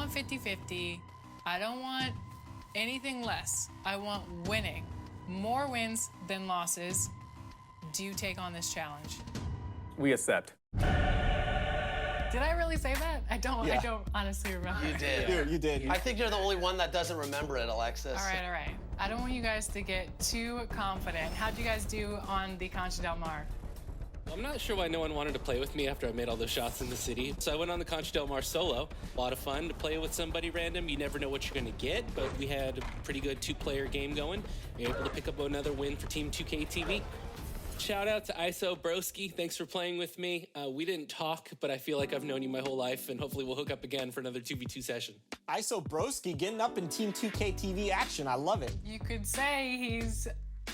want 50-50. I don't want anything less. I want winning. More wins than losses. Do you take on this challenge? We accept. Did I really say that? I don't honestly remember. You did. Yeah, you did. I think you're the only one that doesn't remember it, Alexis. All right. I don't want you guys to get too confident. How'd you guys do on the Concha del Mar? I'm not sure why no one wanted to play with me after I made all those shots in the city. So I went on the Concha del Mar solo. A lot of fun to play with somebody random. You never know what you're going to get, but we had a pretty good two-player game going. We were able to pick up another win for Team 2K TV. Shout out to ISO Broski. Thanks for playing with me. We didn't talk, but I feel like I've known you my whole life, and hopefully we'll hook up again for another 2v2 session. ISO Broski getting up in Team 2K TV action. I love it. You could say he's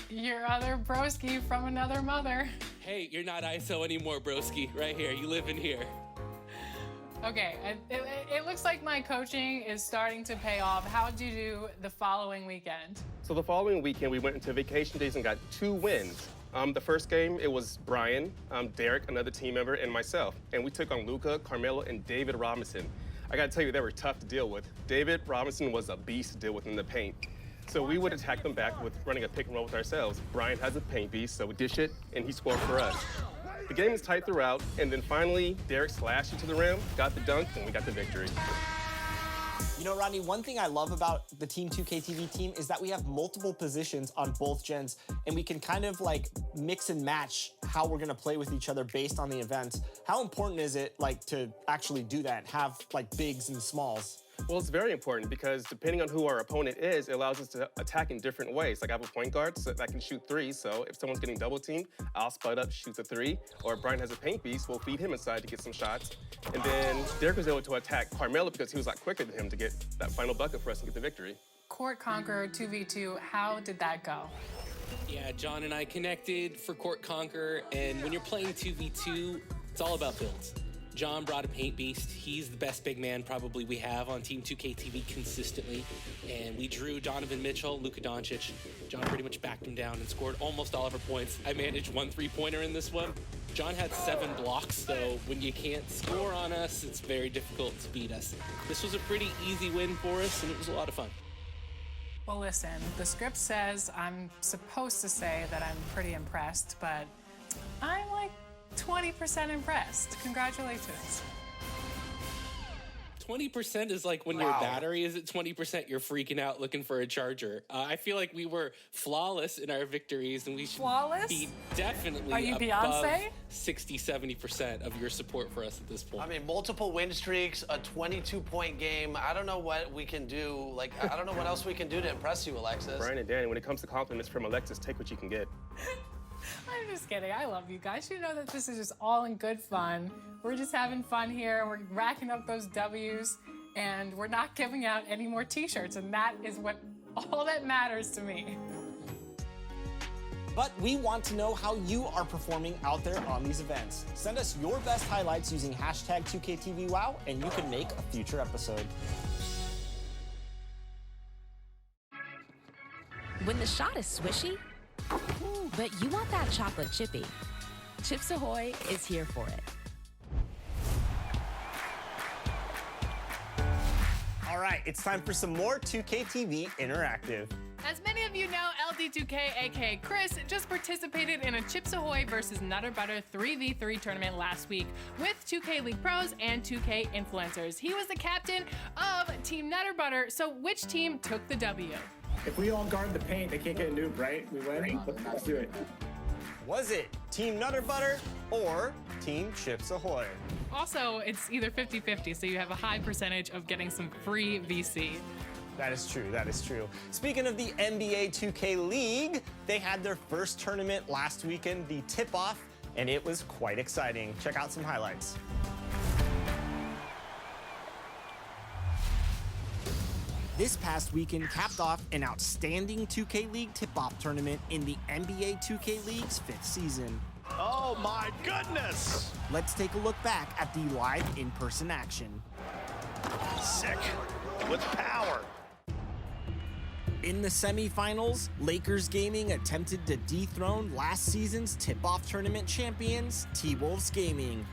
your other broski from another mother. Hey, you're not ISO anymore, Broski. Right here. You live in here. Okay, it looks like my coaching is starting to pay off. How'd you do the following weekend? So the following weekend, we went into vacation days and got 2 wins. The first game, it was Brian, Derek, another team member, and myself. And we took on Luca, Carmelo, and David Robinson. I gotta tell you, they were tough to deal with. David Robinson was a beast to deal with in the paint. So we would attack them back with running a pick and roll with ourselves. Brian has a paint beast, so we dish it, and he scored for us. The game was tight throughout, and then finally, Derek slashed into the rim, got the dunk, and we got the victory. You know, Rodney, one thing I love about the Team 2K TV team is that we have multiple positions on both gens, and we can kind of like mix and match how we're gonna play with each other based on the events. How important is it like to actually do that, have like bigs and smalls? Well, it's very important because depending on who our opponent is, it allows us to attack in different ways. Like I have a point guard that can shoot threes, so if someone's getting double teamed, I'll spud up, shoot the 3. Or if Brian has a paint beast, we'll feed him inside to get some shots. And then Derek was able to attack Carmelo because he was a lot quicker than him to get that final bucket for us and get the victory. Court Conquer 2v2, how did that go? Yeah, John and I connected for Court Conquer, and when you're playing 2v2, it's all about builds. John brought a paint beast. He's the best big man probably we have on Team 2K TV consistently. And we drew Donovan Mitchell, Luka Doncic. John pretty much backed him down and scored almost all of our points. I managed 1 3-pointer in this one. John had 7 blocks, so when you can't score on us, it's very difficult to beat us. This was a pretty easy win for us, and it was a lot of fun. Well, listen, the script says I'm supposed to say that I'm pretty impressed, but I'm like 20% impressed. Congratulations. 20% is like when your battery is at 20%, you're freaking out looking for a charger. I feel like we were flawless in our victories, and we should be definitely Are you above Beyonce? 60-70% of your support for us at this point. I mean, multiple win streaks, a 22-point game. I don't know what we can do. Like, I don't know what else we can do to impress you, Alexis. Brian and Danny, when it comes to compliments from Alexis, take what you can get. I'm just kidding. I love you guys. You know that this is just all in good fun. We're just having fun here. We're racking up those W's, and we're not giving out any more t-shirts, and that is all that matters to me. But we want to know how you are performing out there on these events. Send us your best highlights using hashtag 2KTVWow, and you can make a future episode. When the shot is swishy, but you want that chocolate chippy, Chips Ahoy is here for it. All right, it's time for some more 2KTV Interactive. As many of you know, LD2K, aka Chris, just participated in a Chips Ahoy versus Nutter Butter 3v3 tournament last week with 2K League Pros and 2K Influencers. He was the captain of Team Nutter Butter, so which team took the W? If we all guard the paint, they can't get a noob, right? We win? Let's do it. Was it Team Nutter Butter or Team Chips Ahoy? Also, it's either 50-50, so you have a high percentage of getting some free VC. That is true, that is true. Speaking of the NBA 2K League, they had their first tournament last weekend, the tip-off, and it was quite exciting. Check out some highlights. This past weekend capped off an outstanding 2K League tip-off tournament in the NBA 2K League's 5th season. Oh my goodness! Let's take a look back at the live in-person action. Sick. With power. In the semifinals, Lakers Gaming attempted to dethrone last season's tip-off tournament champions, T-Wolves Gaming.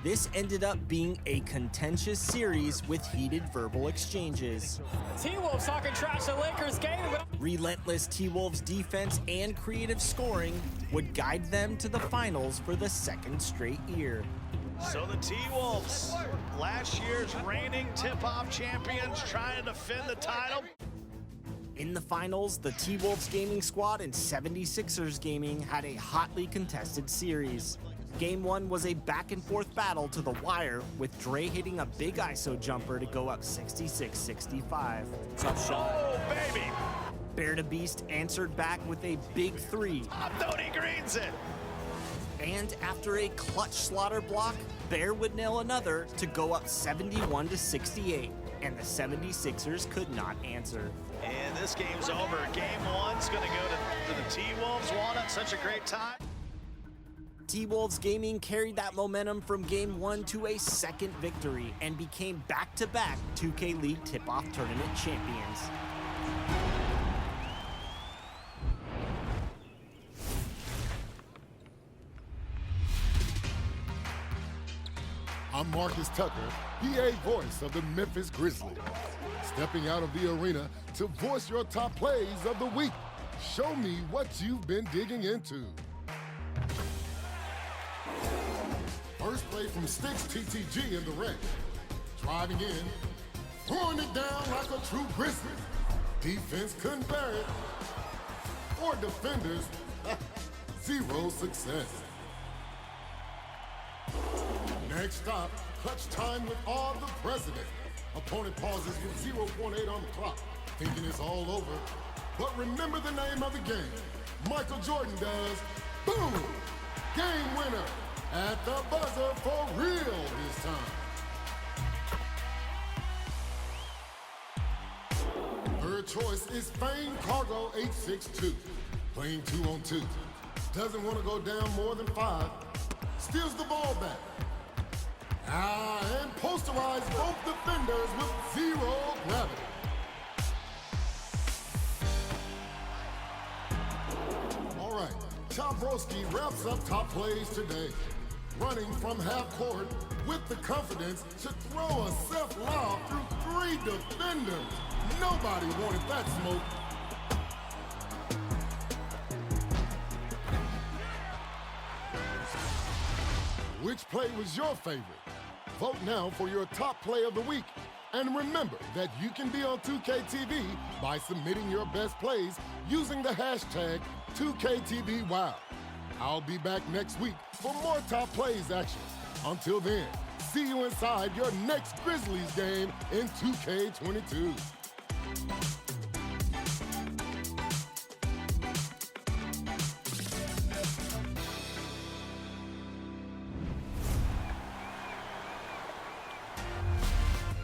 This ended up being a contentious series with heated verbal exchanges. T-Wolves talking trash to Lakers game. Relentless T-Wolves defense and creative scoring would guide them to the finals for the second straight year. So the T-Wolves, last year's reigning tip-off champions, trying to defend the title. In the finals, the T-Wolves gaming squad and 76ers gaming had a hotly contested series. Game 1 was a back-and-forth battle to the wire, with Dre hitting a big ISO jumper to go up 66-65. Tough shot. Oh, baby. Bear to Beast answered back with a big 3. Tony Green's it. And after a clutch slaughter block, Bear would nail another to go up 71-68, and the 76ers could not answer. And this game's over. Game 1's going to go to the T-Wolves. Walnut, such a great time. T-Wolves gaming carried that momentum from Game 1 to a second victory and became back-to-back 2K League tip-off tournament champions. I'm Marcus Tucker, PA voice of the Memphis Grizzlies. Stepping out of the arena to voice your top plays of the week. Show me what you've been digging into. First play from Sticks TTG in the red. Driving in, throwing it down like a true Grizzly. Defense couldn't bear it. For defenders, zero success. Next stop, clutch time with all the president. Opponent pauses with 0.8 on the clock, thinking it's all over. But remember the name of the game. Michael Jordan does. Boom! Game winner. At the buzzer for real this time. Third choice is Fame Cargo 862. Playing 2-on-2. Doesn't want to go down more than 5. Steals the ball back. And posterize both defenders with zero gravity. All right, Tom Broski wraps up top plays today. Running from half court with the confidence to throw a self-lob through 3 defenders. Nobody wanted that smoke. Which play was your favorite? Vote now for your top play of the week. And remember that you can be on 2KTV by submitting your best plays using the hashtag 2KTVWow. I'll be back next week for more top plays action. Until then, see you inside your next Grizzlies game in 2K22.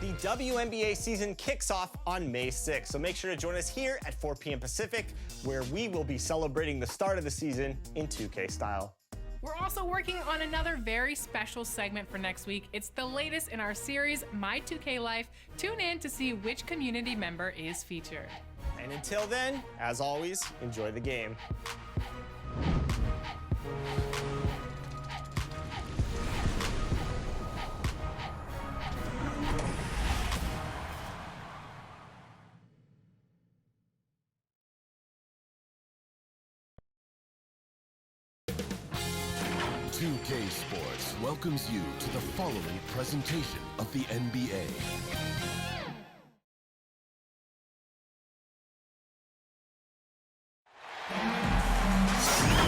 The WNBA season kicks off on May 6th, so make sure to join us here at 4 p.m. Pacific, where we will be celebrating the start of the season in 2K style. We're also working on another very special segment for next week. It's the latest in our series, My 2K Life. Tune in to see which community member is featured. And until then, as always, enjoy the game. UK Sports welcomes you to the following presentation of the NBA.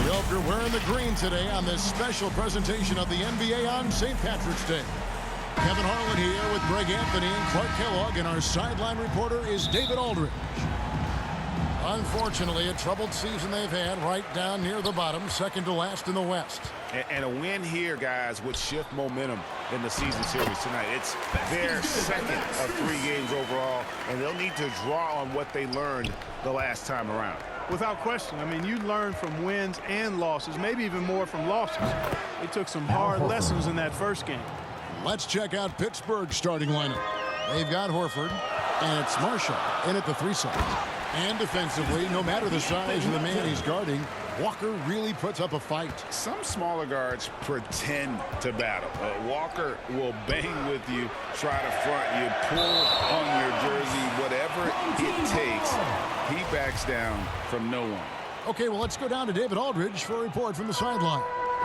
We hope you're wearing the green today on this special presentation of the NBA on St. Patrick's Day. Kevin Harlan here with Greg Anthony and Clark Kellogg, and our sideline reporter is David Aldridge. Unfortunately, a troubled season they've had right down near the bottom, second to last in the West. And a win here, guys, would shift momentum in the season series tonight. It's their second of 3 games overall, and they'll need to draw on what they learned the last time around. Without question. I mean, you learn from wins and losses, maybe even more from losses. They took some hard lessons in that first game. Let's check out Pittsburgh's starting lineup. They've got Horford, and it's Marshall in at the 3 side. And defensively, no matter the size of the man he's guarding, Walker really puts up a fight. Some smaller guards pretend to battle. Walker will bang with you, try to front you, pull on your jersey, whatever it takes. He backs down from no one. Okay, well, let's go down to David Aldridge for a report from the sideline.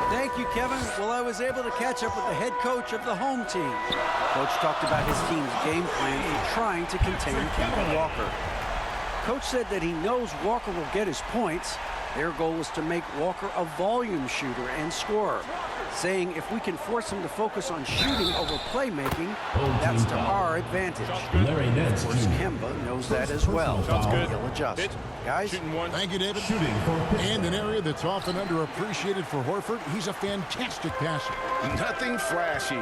Thank you, Kevin. Well, I was able to catch up with the head coach of the home team. Coach talked about his team's game plan in trying to contain Kemba Walker. Coach said that he knows Walker will get his points. Their goal is to make Walker a volume shooter and scorer, saying if we can force him to focus on shooting over playmaking, that's to our advantage. Of course, Kemba knows that as well. Sounds good. He'll adjust. Guys, thank you, David. And an area that's often underappreciated for Horford, he's a fantastic passer. Nothing flashy.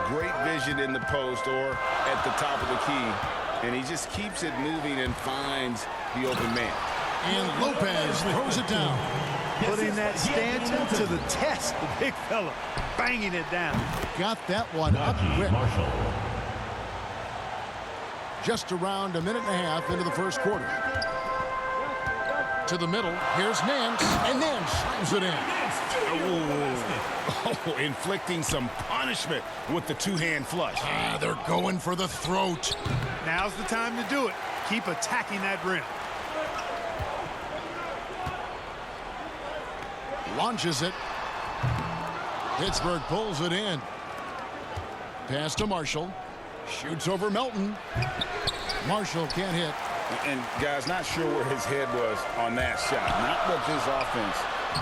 Great vision in the post or at the top of the key. And he just keeps it moving and finds the open man. And Lopez throws it down. Putting that stanchion to the test, the big fella, banging it down. Got that one up quick. Just around a minute and a half into the first quarter. To the middle, here's Nance, and Nance slams it in. Oh, inflicting some punishment with the two-hand flush. They're going for the throat. Now's the time to do it. Keep attacking that rim. Launches it. Pittsburgh pulls it in. Pass to Marshall. Shoots over Melton. Marshall can't hit. And, guys, not sure where his head was on that shot. Not what this offense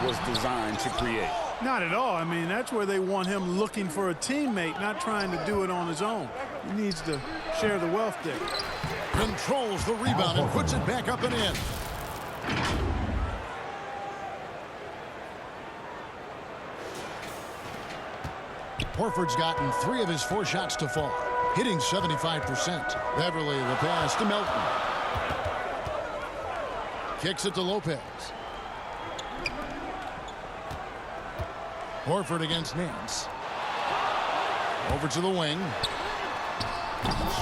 was designed to create. Not at all. I mean, that's where they want him looking for a teammate, not trying to do it on his own. He needs to share the wealth there. Controls the rebound and puts it back up and in. Horford's gotten 3 of his 4 shots to fall, hitting 75%. Beverly the pass to Melton. Kicks it to Lopez. Horford against Nance. Over to the wing.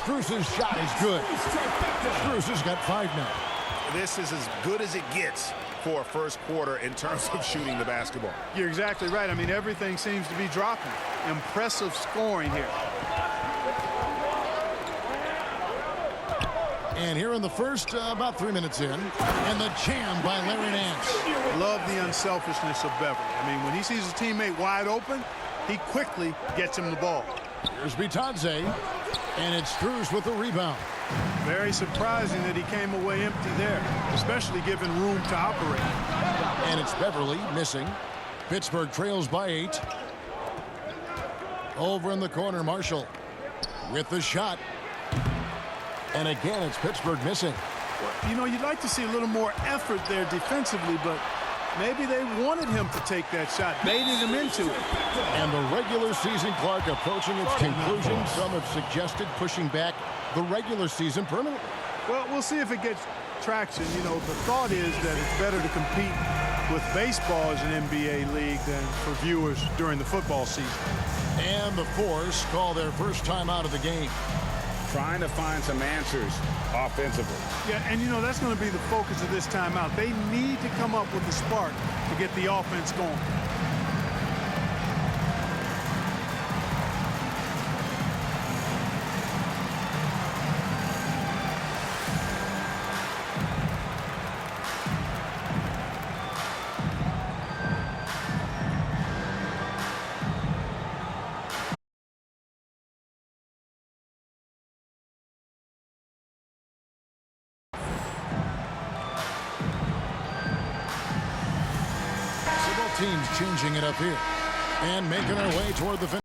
Strus's shot is good. Strus has got 5 now. This is as good as it gets for a first quarter in terms of shooting the basketball. You're exactly right. I mean, everything seems to be dropping. Impressive scoring here. And here in the first, about 3 minutes in, and the jam by Larry Nance. Love the unselfishness of Beverly. I mean, when he sees his teammate wide open, he quickly gets him the ball. Here's Bitadze, and it's Strus with the rebound. Very surprising that he came away empty there, especially given room to operate. And it's Beverly missing. Pittsburgh trails by 8. Over in the corner, Marshall with the shot. And again, it's Pittsburgh missing. You know, you'd like to see a little more effort there defensively, but maybe they wanted him to take that shot, baiting him into it. And the regular season clock approaching its conclusion. Some have suggested pushing back the regular season permanently. Well, we'll see if it gets traction. You know, the thought is that it's better to compete with baseball as an NBA league than for viewers during the football season. And the Force call their first time out of the game. Trying to find some answers offensively. Yeah, and you know, that's going to be the focus of this timeout. They need to come up with a spark to get the offense going. Teams changing it up here and making our way toward the finish.